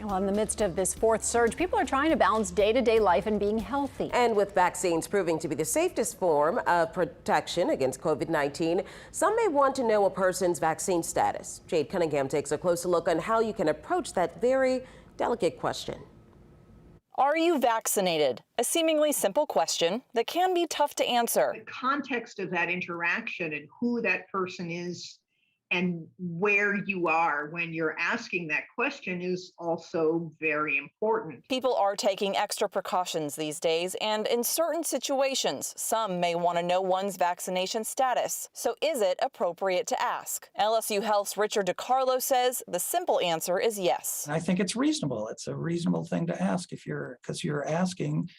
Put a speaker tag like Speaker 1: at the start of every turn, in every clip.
Speaker 1: Well, in the midst of this fourth surge, people are trying to balance day-to-day life and being healthy.
Speaker 2: And with vaccines proving to be the safest form of protection against COVID-19, some may want to know a person's vaccine status. Jade Cunningham takes a closer look on how you can approach that very delicate question.
Speaker 3: Are you vaccinated? A seemingly simple question that can be tough to answer.
Speaker 4: The context of that interaction and who that person is and where you are when you're asking that question is also very important.
Speaker 3: People are taking extra precautions these days, and in certain situations, some may want to know one's vaccination status. So is it appropriate to ask? LSU Health's Richard DiCarlo says the simple answer is yes.
Speaker 5: I think it's reasonable. It's a reasonable thing to ask because you're asking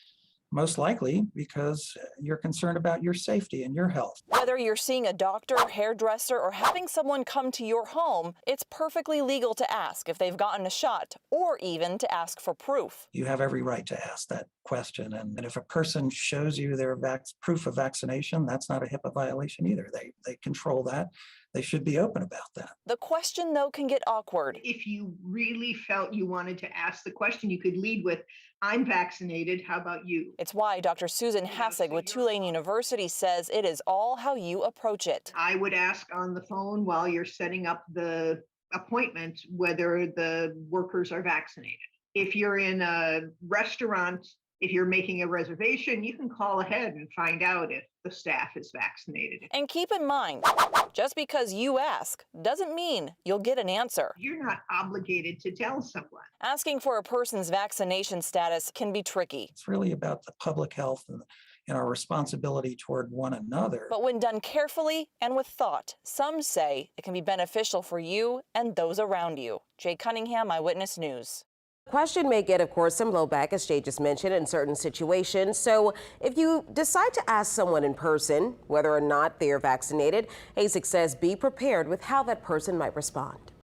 Speaker 5: most likely because you're concerned about your safety and your health.
Speaker 3: Whether you're seeing a doctor, hairdresser, or having someone come to your home, it's perfectly legal to ask if they've gotten a shot or even to ask for proof.
Speaker 5: You have every right to ask that question. And if a person shows you their proof of vaccination, that's not a HIPAA violation either. They control that. They should be open about that.
Speaker 3: The question, though, can get awkward.
Speaker 4: If you really felt you wanted to ask the question, you could lead with, I'm vaccinated, how about you?
Speaker 3: It's why Dr. Susan Hassig with Tulane University says it is all how you approach it.
Speaker 4: I would ask on the phone while you're setting up the appointment whether the workers are vaccinated. If you're in a restaurant, if you're making a reservation, you can call ahead and find out if the staff is vaccinated.
Speaker 3: And keep in mind, just because you ask doesn't mean you'll get an answer.
Speaker 4: You're not obligated to tell someone.
Speaker 3: Asking for a person's vaccination status can be tricky.
Speaker 5: It's really about the public health and our responsibility toward one another.
Speaker 3: But when done carefully and with thought, some say it can be beneficial for you and those around you. Jade Cunningham, Eyewitness News.
Speaker 2: The question may get, of course, some blowback, as Jay just mentioned, in certain situations. So if you decide to ask someone in person whether or not they are vaccinated, Hassig says be prepared with how that person might respond.